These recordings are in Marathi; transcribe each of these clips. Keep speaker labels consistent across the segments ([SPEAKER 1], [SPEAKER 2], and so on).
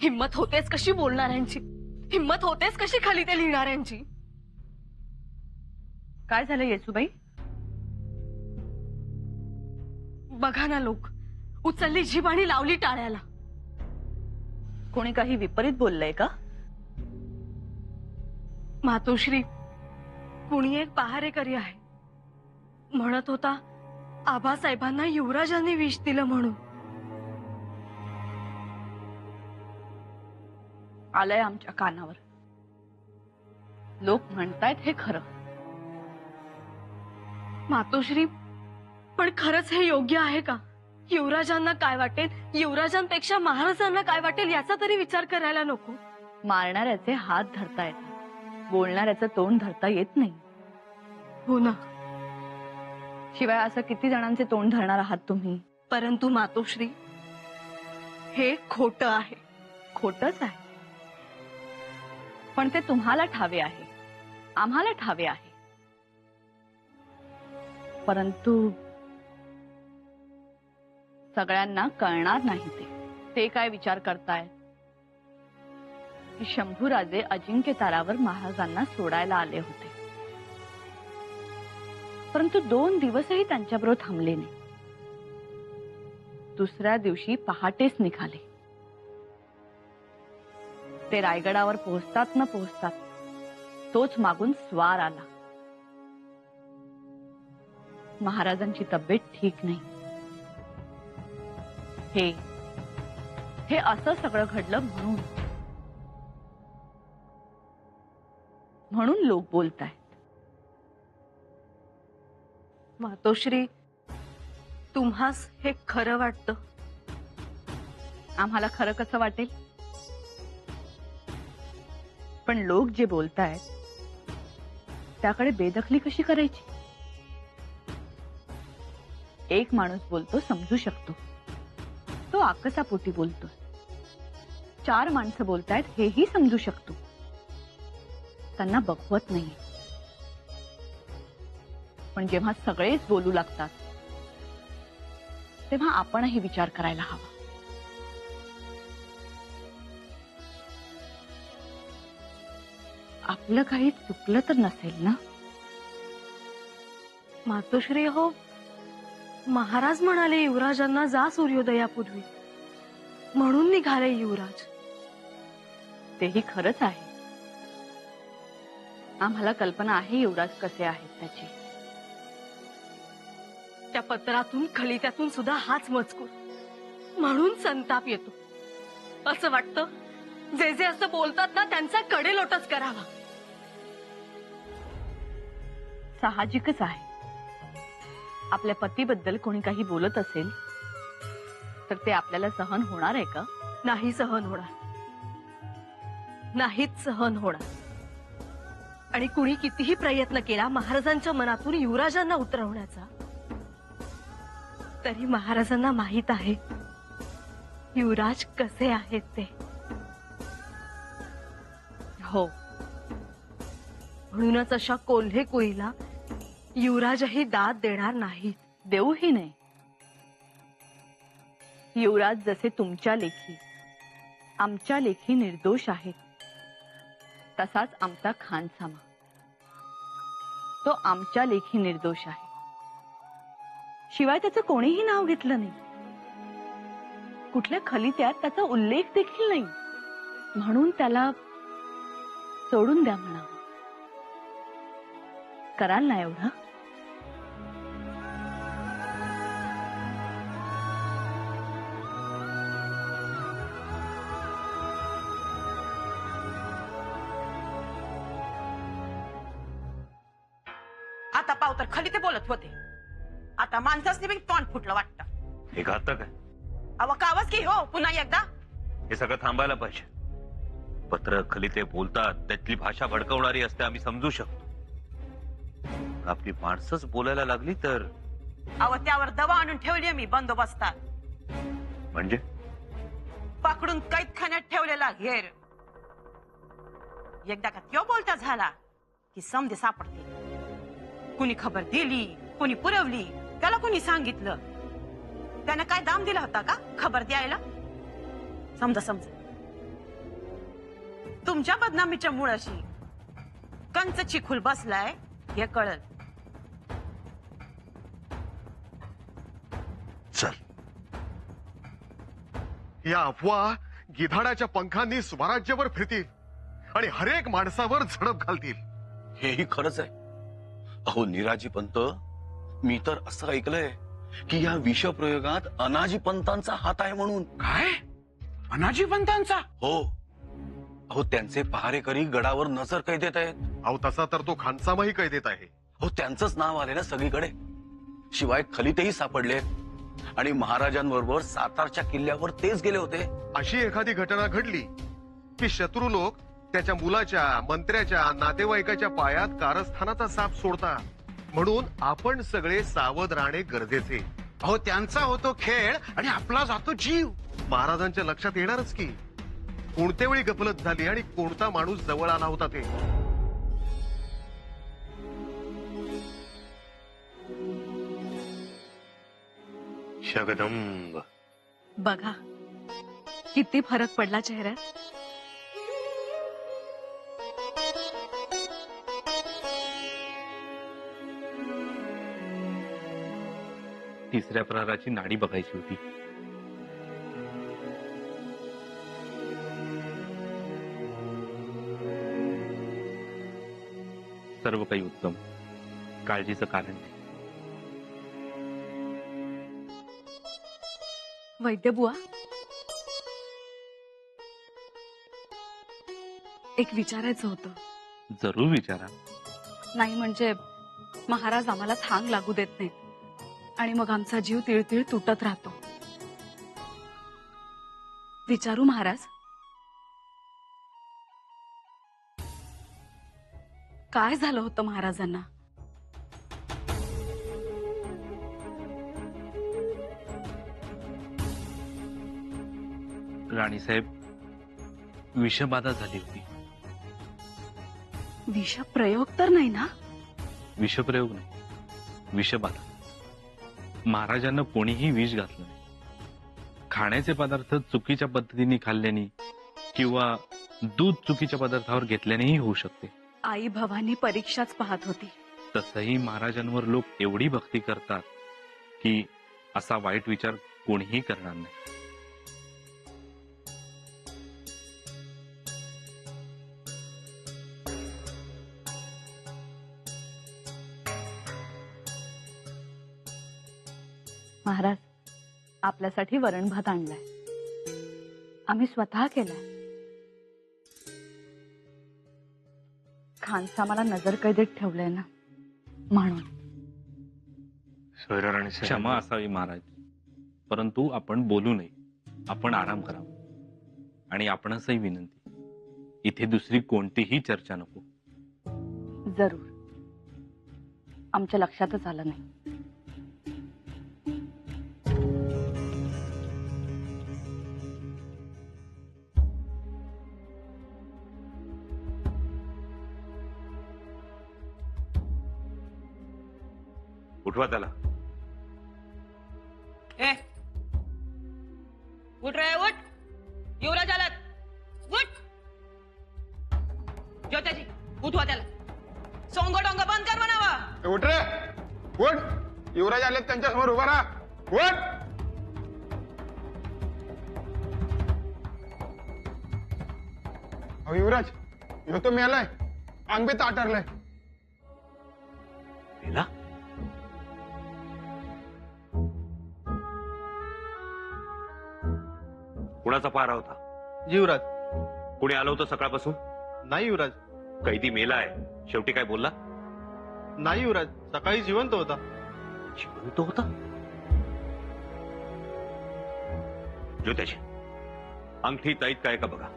[SPEAKER 1] हिम्मत होतेच कशी बोलणाऱ्यांची, हिम्मत होतेच कशी खाली ते लिहिणाऱ्यांची.
[SPEAKER 2] काय झालं येसूबाई?
[SPEAKER 1] बघा ना, लोक उचलली जीभ आणि लावली टाळ्याला.
[SPEAKER 2] कोणी काही विपरीत बोललंय का?
[SPEAKER 1] मातोश्री, कुणी एक पहारेकरी आहे, म्हणत होता आबासाहेबांना युवराजांनी विष दिलं म्हणून.
[SPEAKER 2] आलंय आमच्या कानावर. लोक म्हणतायत हे खरं.
[SPEAKER 1] मातोश्री, पण खरंच हे योग्य आहे का? युवराजांना काय वाटेल, युवराजांपेक्षा महाराजांना काय वाटेल याचा तरी विचार करायला नको?
[SPEAKER 2] मारणाऱ्याचे हात धरता येतात, बोलणाऱ्याचं तोंड धरता येत नाही.
[SPEAKER 1] हो ना.
[SPEAKER 2] शिवाय असं किती जणांचे तोंड धरणार आहात तुम्ही?
[SPEAKER 1] परंतु मातोश्री, हे खोटं आहे.
[SPEAKER 2] खोटच आहे, पण ते तुम्हाला ठावे आहे, आम्हाला ठावे आहे. परंतु सगळ्यांना कळणार नाही. ते काय विचार करताय की शंभूराजे अजिंक्य तारावर महाराजांना सोडायला आले होते, परंतु 2 दिवसही त्यांच्याबरोबर थांबले नाही. दुसऱ्या दिवशी पहाटेच निघाले. ते रायगडावर पोहोचतात न पोहोचतात तोच मागून स्वार आला. महाराजांची तब्येत ठीक नाही. हे असं सगळं घडलं म्हणून लोक बोलतायत.
[SPEAKER 1] मातोश्री, तुम्हास हे खरं वाटतं?
[SPEAKER 2] आम्हाला खरं कसं वाटेल? पण लोक जे बोलतायत त्याकडे बेदखली कशी करायची? एक माणूस बोलतो समजू शकतो, तो आकसापोटी बोलतो. 4 माणसं बोलतायत हेही समजू शकतो, त्यांना बघवत नाही. पण जेव्हा सगळेच बोलू लागतात तेव्हा आपणही विचार करायला हवा. आपलं काही चुकलं तर नसेल ना?
[SPEAKER 1] मातोश्री, हो, महाराज म्हणाले युवराजांना जा सूर्योदयापूर्वी, म्हणून निघाले युवराज.
[SPEAKER 2] तेही खरंच आहे. आम्हाला कल्पना आहे युवराज कसे आहेत त्याची.
[SPEAKER 1] त्या पत्रातून खलित्यातून सुद्धा हाच मजकूर, म्हणून संताप येतो. असं वाटतं जे जे असं बोलतात ना त्यांचा कडेलोटच करावा.
[SPEAKER 2] साहजिकच आहे. आपल्या पतीबद्दल कोणी काही बोलत असेल तर ते आपल्याला सहन होणार आहे का?
[SPEAKER 1] नाही सहन होणार, नाहीच सहन होणार. आणि कुणी कितीही प्रयत्न केला महाराजांच्या मनातून युवराजांना उतरवण्याचा, तरी महाराजांना माहित आहे युवराज कसे आहेत ते.
[SPEAKER 2] हो,
[SPEAKER 1] म्हणूनच अशा कोल्हे कुईला युवराजही दाद देणार नाहीत.
[SPEAKER 2] देऊही नाही. युवराज जसे तुमच्या लेखी आमच्या लेखी निर्दोष आहेत, तसाच आमचा खानसामा तो आमच्या लेखी निर्दोष आहे. शिवाय त्याचं कोणीही नाव घेतलं नाही, कुठल्या खलित्यात त्याचा उल्लेख देखील नाही. म्हणून त्याला सोडून द्या म्हणावं. कराल ना एवढं?
[SPEAKER 3] आता पाव तर खाली ते बोलत होते, आता माणसासनी बी तोंड फुटलं वाटतं.
[SPEAKER 4] हे घातक आहे.
[SPEAKER 3] अव कावच की हो पुन्हा एकदा.
[SPEAKER 4] हे सगळं थांबायला पाहिजे. पत्र खलिते बोलतात, त्यातली भाषा भडकवणारी असते, आम्ही समजू शकतो. आपली माणसंच बोलायला लागली तर?
[SPEAKER 3] अव त्यावर दवा आणून ठेवली मी बंदोबस्तात.
[SPEAKER 4] म्हणजे
[SPEAKER 3] पकडून कैदखान्यात ठेवलेला घेर. एकदा का त्यो बोलता झाला की समजे सापडते. कुणी खबर दिली, कुणी पुरवली, त्याला कुणी सांगितलं, त्याने काय दाम दिला होता का खबर द्यायला? समजा तुमच्या बदनामीच्या मुळाशी कंच चिखुल बसलाय हे कळल.
[SPEAKER 5] चल, या अफवा गिधाडाच्या पंखांनी स्वराज्यभर फिरतील आणि हरेक माणसावर झडप घालतील.
[SPEAKER 6] हेही खरंच आहे. अहो निराजी पंत, मी तर असं ऐकलंय की या विषप्रयोगात अनाजी पंतांचा हात आहे म्हणून.
[SPEAKER 7] काय अनाजी पंतांचा?
[SPEAKER 6] हो, अहो त्यांचे पहारेकरी गडावर नजर कैदेत आहेत.
[SPEAKER 5] अहो तसा तर तो खानसामाही कैदेत आहे.
[SPEAKER 6] हो त्यांचंच नाव आले ना सगळीकडे. शिवाय खलितेही सापडले आणि महाराजांबरोबर सातारच्या किल्ल्यावर तेच गेले होते.
[SPEAKER 5] अशी एखादी घटना घडली की शत्रू लोक त्याच्या मुलाच्या, मंत्र्याच्या, नातेवाईकाच्या पायात कारस्थानाचा साप सोडतात. म्हणून आपण सगळे सावध राहणे गरजेचे.
[SPEAKER 7] अहो त्यांचा होतो खेळ आणि आपला जातो जीव.
[SPEAKER 5] महाराजांच्या लक्षात येणारच की कोणत्या वेळी गफलत झाली आणि कोणता माणूस जवळ आला होता ते.
[SPEAKER 4] जगदंब.
[SPEAKER 1] बघा किती फरक पडला चेहऱ्यात.
[SPEAKER 4] तिसऱ्या प्रहाराची नाडी बघायची होती. सर्व काही उत्तम, काळजीचं कारण नाही.
[SPEAKER 1] वैद्य बुवा, एक विचारायचं होतं.
[SPEAKER 4] जरूर विचारा.
[SPEAKER 1] नाही म्हणजे महाराज आम्हाला थांग लागू देत नाहीत आणि मग आमचा जीव तिळतिळ तुटत राहतो. विचारू महाराज? काय झालं होतं महाराजांना?
[SPEAKER 4] राणीसाहेब, विषबाधा झाली होती.
[SPEAKER 1] विषप्रयोग तर नाही ना?
[SPEAKER 4] विषप्रयोग नाही, विषबाधा. महाराजांना कोणीही विष घातलं नाही. खाण्याचे पदार्थ चुकीच्या पद्धतीने खाल्ल्याने किंवा दूध चुकीच्या पदार्थावर घेतल्यानेही होऊ शकते.
[SPEAKER 1] आई भवानी परीक्षाच पाहत होती.
[SPEAKER 4] तसंही महाराजांवर लोक एवढी भक्ती करतात की असा वाईट विचार कोणीही करणार नाही.
[SPEAKER 2] महाराज, आपल्यासाठी वरण भात आणलाय. आम्ही स्वतः केलाय. खानसामाला नजर कैदेत ठेवलंय ना, म्हणून.
[SPEAKER 4] क्षमा असावी महाराज, परंतु आपण बोलू नये. आपण आराम करावा. आणि आपणचही विनंती, इथे दुसरी कोणतीही चर्चा नको.
[SPEAKER 2] जरूर. आमच्या लक्षातच आलं नाही.
[SPEAKER 4] उठवा त्याला.
[SPEAKER 3] ए उठ रे उठ. युवराज आलात. उठ ज्योत्याजी, उठवा त्याला. सोंग डोंग बंद कर म्हणावा.
[SPEAKER 7] उठ रे उठ. युवराज आले त्यांच्या समोर उभा राहा. उठ. अहो युवराज, ह्यो तो मेलाय. अंग बी ताटरलंय.
[SPEAKER 4] मेला? कुणाचा पारा होता?
[SPEAKER 8] युवराज.
[SPEAKER 4] कुणी आलं होतं सकाळपासून?
[SPEAKER 8] नाही युवराज.
[SPEAKER 4] कैदी मेला आहे, शेवटी काय बोलला?
[SPEAKER 8] नाही युवराज, सकाळी जिवंत होता.
[SPEAKER 4] जिवंत होता? ज्योत्याची अंगठी ताईत काय का बघा.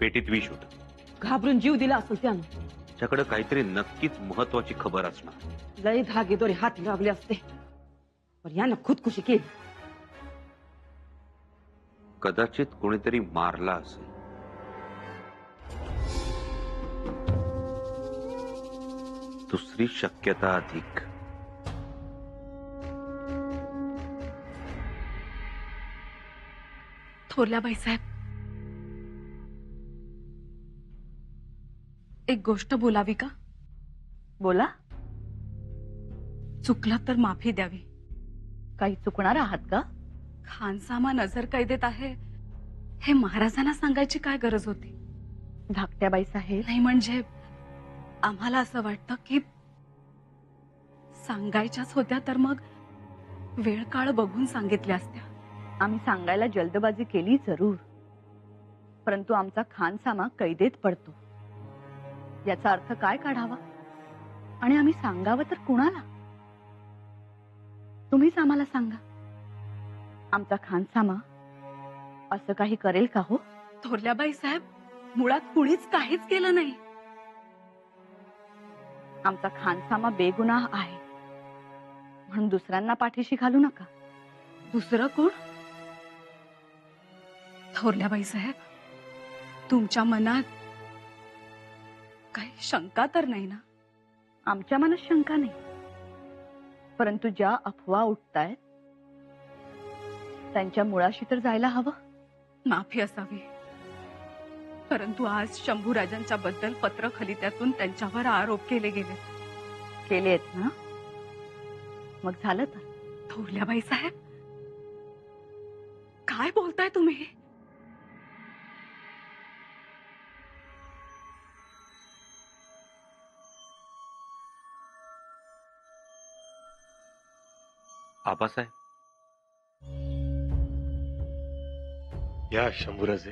[SPEAKER 4] पेटीत विष होतं.
[SPEAKER 3] घाबरून जीव दिला असेल त्यानं.
[SPEAKER 9] त्याच्याकडे काहीतरी नक्कीच महत्वाची खबर असणार.
[SPEAKER 3] लय धागेदोरे हात लावले असते पण यानं खुदकुशी केली.
[SPEAKER 9] कदाचित कोणीतरी मारला असेल. दुसरी शक्यता अधिक.
[SPEAKER 1] थोरल्या बाईसाहेब, एक गोष्ट बोलावी का?
[SPEAKER 2] बोला.
[SPEAKER 1] चुकलं तर माफी द्यावी.
[SPEAKER 2] काही चुकणार आहात का?
[SPEAKER 1] खानसामा नजर कैदेत आहे हे महाराजांना सांगायची काय गरज होती?
[SPEAKER 2] धाकट्या बाईसाहेब,
[SPEAKER 1] नाही म्हणजे आम्हाला असं वाटतं की सांगायच्याच होत्या तर मग वेळ काळ बघून सांगितल्या असत्या.
[SPEAKER 2] आम्ही सांगायला जल्दबाजी केली जरूर, परंतु आमचा खानसामा कैदेत पडतो. याचा अर्थ काय काढावा आणि आम्ही सांगावं तर कुणाला? तुम्हीच आम्हाला सांगा. आमचा खानसामा असं काही करेल का हो?
[SPEAKER 1] थोरल्या बाईसाहेब, मुळात कुणीच काहीच केलं नाही.
[SPEAKER 2] आमचा खानसामा बेगुनाह आहे म्हणून दुसऱ्यांना पाठीशी घालू नका.
[SPEAKER 1] दुसरं कोण? थोरल्या बाईसाहेब, तुमच्या मनात काही शंका तर नाही ना?
[SPEAKER 2] आमच्या मनात शंका नाही, परंतु ज्या अफवा उठतायत त्यांच्या मुळाशी तर जायला हवं.
[SPEAKER 1] माफी असावी, परंतु आज शंभूराजांच्या बद्दल पत्रखलित्यातून त्यांच्यावर आरोप केले
[SPEAKER 2] केलेत ना? मग झालं तर.
[SPEAKER 1] थोरल्या बाईसाहेब, काय बोलताय तुम्ही?
[SPEAKER 9] आबासाहेब,
[SPEAKER 5] या शंभूराजे,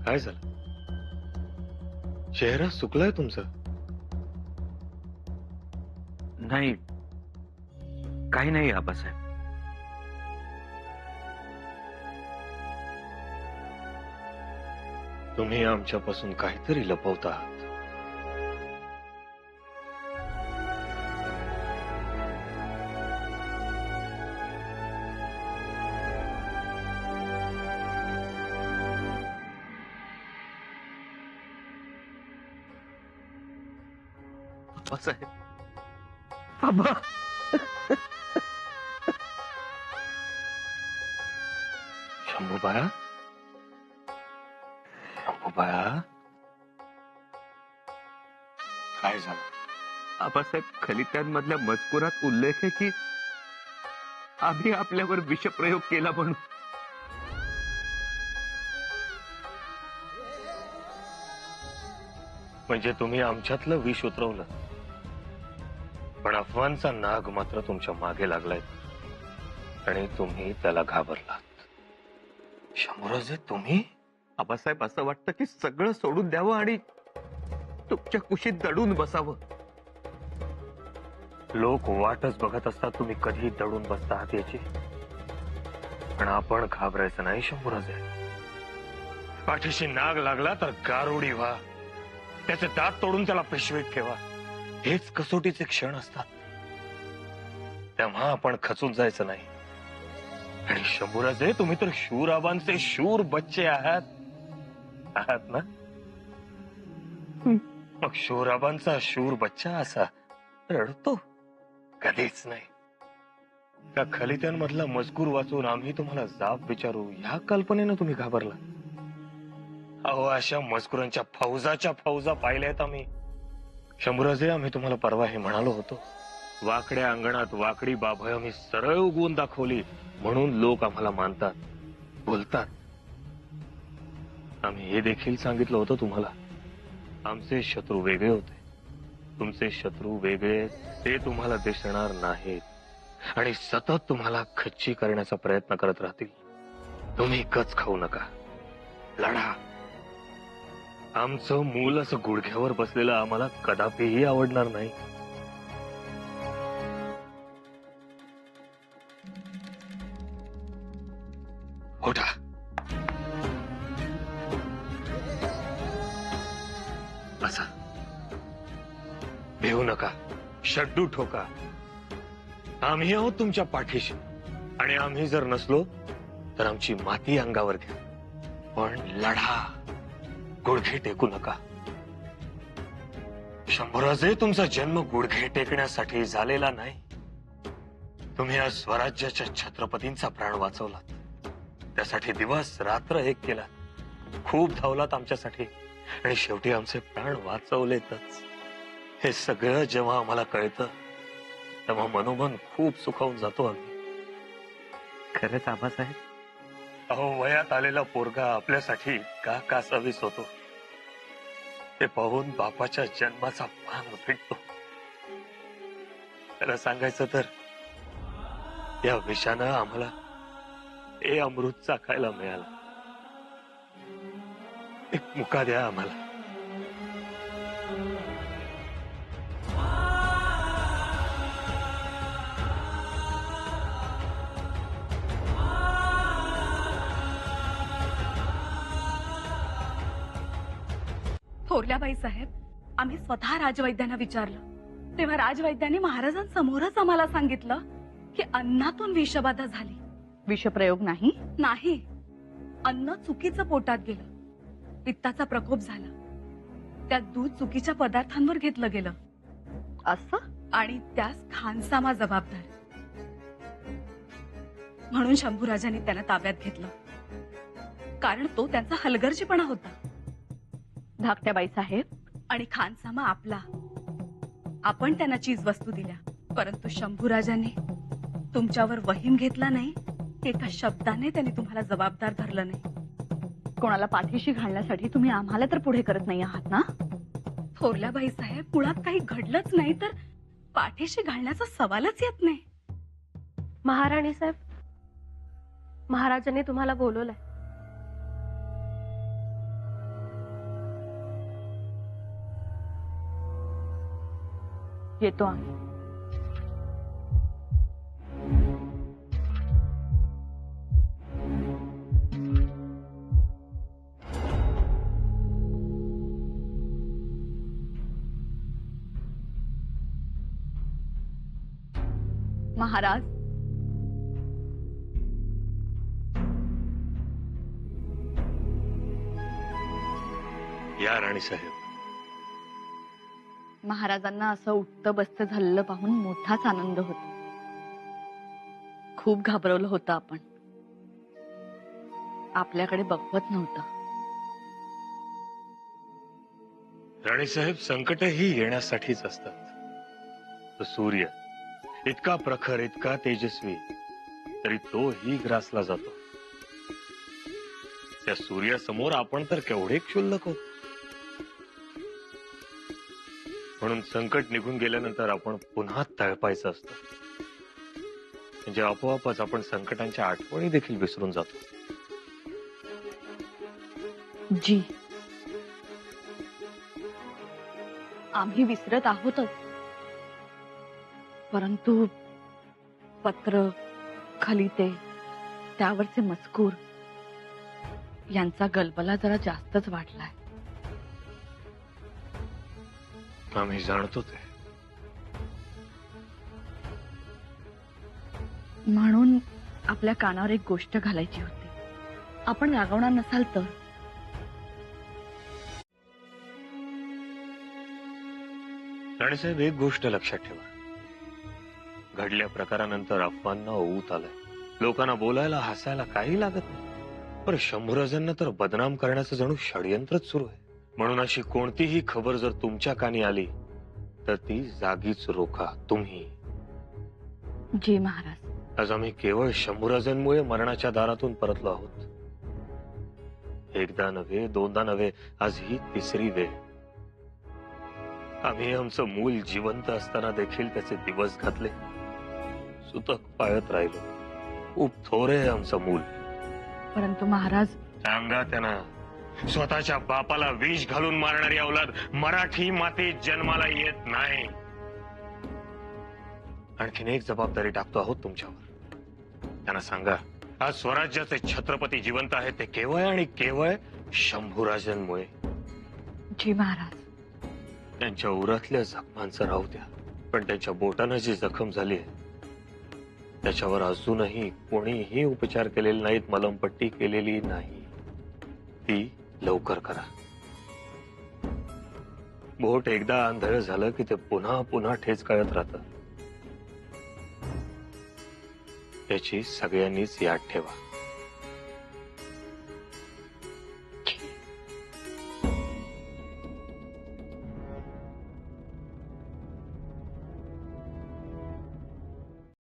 [SPEAKER 5] काय झालं? चेहरा सुकलाय तुमचा.
[SPEAKER 9] नाही, काही नाही आबासाहेब.
[SPEAKER 5] तुम्ही आमच्यापासून काहीतरी लपवत आहात.
[SPEAKER 9] आबासाहेब,
[SPEAKER 5] बाबा, शंभूबाया, शंभूबाया, काय झालं?
[SPEAKER 9] आबासाहेब, खलित्यांमधल्या मजकुरात उल्लेख आहे की आम्ही आपल्यावर विषप्रयोग केला म्हणून.
[SPEAKER 5] म्हणजे तुम्ही आमच्यातलं विष उतरवलं, पण अफवांचा नाग मात्र तुमच्या मागे लागलाय आणि तुम्ही त्याला घाबरलात. शंभूराजे, तुम्ही?
[SPEAKER 9] आबासाहेब, असं वाटतं की सगळं सोडून द्यावं आणि तुमच्या कुशीत दडून बसावं.
[SPEAKER 5] लोक वाटच बघत असतात तुम्ही कधी दडून बसता आहात याची. पण आपण घाबरायचं नाही शंभूराजे. पाठीशी नाग लागला तर गारुडी व्हा, त्याचे दात तोडून त्याला पिशवीत ठेवा. हेच कसोटीचे क्षण असतात. तेव्हा आपण खचून जायचं नाही. आणि शंभूराजे, तुम्ही तर शूराबांचे शूर बच्चे आहात ना? मग शूराबांचा शूर बच्चा असा रडतो? कधीच नाही. त्या खलित्यांमधला मजकूर वाचून आम्ही तुम्हाला जाब विचारू ह्या कल्पनेनं तुम्ही घाबरला. अहो, अशा मजकुरांच्या फौजाच्या फौजा पाहिल्यात आम्ही. शंभूराजे, आम्ही तुम्हाला परवा हे म्हणालो होतो. वाकड्या अंगणात वाकडी बाभय आम्ही सरळ उगवून दाखवली म्हणून लोक आम्हाला मानतात, बोलतात. आम्ही हे देखील सांगितलं होतं तुम्हाला, आमचे शत्रू वेगळे होते, तुमचे शत्रू वेगळे, ते तुम्हाला दिसणार नाहीत आणि सतत तुम्हाला खच्ची करण्याचा प्रयत्न करत राहतील. तुम्ही कच खाऊ नका, लढा. आमचं मूल असं गुडघ्यावर बसलेलं आम्हाला कदापिही आवडणार नाही. उठा.
[SPEAKER 10] शड्डू ठोका, आम्ही आहोत तुमच्या पाठीशी. आणि आम्ही जर नसलो तर आमची माती अंगावर घ्या, पण लढा, गुडघे टेकू नका. शंभूराजे, तुमचा जन्म गुडघे टेकण्यासाठी झालेला नाही. तुम्ही आज स्वराज्याच्या छत्रपतींचा प्राण वाचवला, त्यासाठी दिवस रात्र एक केला, खूप धावलात आमच्यासाठी आणि शेवटी आमचे प्राण वाचवलेतच. हे सगळं जेव्हा आम्हाला कळतं तेव्हा मनोमन खूप सुखावून जातो आम्ही.
[SPEAKER 9] खरंच आबासाहेब,
[SPEAKER 10] अहो, वयात आलेला पोरगा आपल्यासाठी का कासावीस होतो ते पाहून बापाच्या जन्माचा मान भेटतो. खरं सांगायचं तर या विषानं आम्हाला हे अमृत चाखायला मिळालं. एक मुका द्या आम्हाला.
[SPEAKER 1] थोरल्याबाई साहेब, आम्ही स्वतः राजवैद्यांना विचारलं तेव्हा राजवैद्यांनी महाराजांसमोरच आम्हाला सांगितलं की अन्नातून विषबाधा झाली.
[SPEAKER 2] विषप्रयोग नाही.
[SPEAKER 1] नाही, अन्न चुकीचं पोटात गेलं, पित्ताचा प्रकोप झाला, त्यात दूध चुकीच्या पदार्थांवर घेतलं गेलं
[SPEAKER 2] असं.
[SPEAKER 1] आणि त्यास खानसामा जबाबदार. म्हणून शंभूराजांनी त्यांना ताब्यात घेतलं, कारण तो त्यांचा हलगर्जीपणा होता.
[SPEAKER 2] धाकट्याबाई साहेब,
[SPEAKER 1] आणि खानसामा आपला. आपण त्यांना चीज वस्तू दिल्या, परंतु शंभूराजांनी तुमच्यावर वहीम घेतला नाही. एका शब्दाने त्यांनी तुम्हाला जबाबदार धरलं नाही.
[SPEAKER 2] कोणाला पाठीशी घालण्यासाठी तुम्ही आम्हाला तर पुढे करत नाही आहात ना?
[SPEAKER 1] थोरल्याबाई साहेब, मुळात काही घडलंच नाही तर पाठीशी घालण्याचा सवालच येत नाही.
[SPEAKER 11] महाराणी साहेब, महाराजांनी तुम्हाला बोलवलंय.
[SPEAKER 2] येतो आम्ही. महाराज,
[SPEAKER 10] या राणी साहेब.
[SPEAKER 2] महाराजांना असं उठतं बसतं झालेलं पाहून मोठाच आनंद होतो. खूप घाबरवलं होतं आपण. आपल्याकडे बघवत नव्हतं.
[SPEAKER 10] राणीसाहेब, संकट ही येण्यासाठीच असतात. तो सूर्य इतका प्रखर, इतका तेजस्वी, तरी तोही ग्रासला जातो. त्या सूर्यासमोर आपण तर केवढे क्षुल्लक होतो. म्हणून संकट निघून गेल्यानंतर आपण पुन्हा तळपायचं असतं. म्हणजे आपोआपच आपण संकटांच्या आठवणी देखील विसरून जातो.
[SPEAKER 2] जी, आम्ही विसरत आहोतच, परंतु पत्र, खलिते, त्यावरचे मजकूर यांचा गलबला जरा जास्तच वाढलाय.
[SPEAKER 10] आम्ही जाणतो ते.
[SPEAKER 2] म्हणून आपल्या कानावर एक गोष्ट घालायची होती. आपण रागवणार नसाल तर.
[SPEAKER 10] राणीसाहेब, एक गोष्ट लक्षात ठेवा. घडल्या प्रकारानंतर अफवांना ऊत आलाय. लोकांना बोलायला, हसायला काही लागत नाही. पण शंभूराजांना तर बदनाम करण्याचं जणू षडयंत्रच सुरू आहे. म्हणून अशी कोणतीही खबर जर तुमच्या कानी आली तर ती जागीच रोखा तुम्ही.
[SPEAKER 2] जी महाराज.
[SPEAKER 10] आज आम्ही केवळ शंभूराजांमुळे मरणाच्या दारातून परतलो आहोत. एकदा नव्हे, दोनदा नव्हे, आज ही तिसरी वेळ. आम्ही आमचं मूल जिवंत असताना देखील त्याचे दिवस घातले, सुतक पाळत राहिलो. खूप थोरे आहे आमचं मूल.
[SPEAKER 2] परंतु महाराज,
[SPEAKER 10] सांगा त्यांना, स्वतःच्या बापाला विष घालून मारणारी अवलाद मराठी मातीत जन्माला येत नाही. आणखीन एक जबाबदारी टाकतो आहोत तुमच्यावर. त्यांना सांगा, आज स्वराज्याचे छत्रपती जिवंत आहेत ते केवळ आणि केवळ शंभूराजांमुळे.
[SPEAKER 2] जी महाराज.
[SPEAKER 10] त्यांच्या उरातल्या जखमांचं राहू द्या. पण त्यांच्या बोटानं जी जखम झाली त्याच्यावर अजूनही कोणीही उपचार केलेले नाहीत, मलमपट्टी केलेली नाही. ती लवकर करा. बोट एकदा आंधळ झालं की ते पुन्हा पुन्हा ठेचकाळत राहतं. याची सगळ्यांनीच याद ठेवा.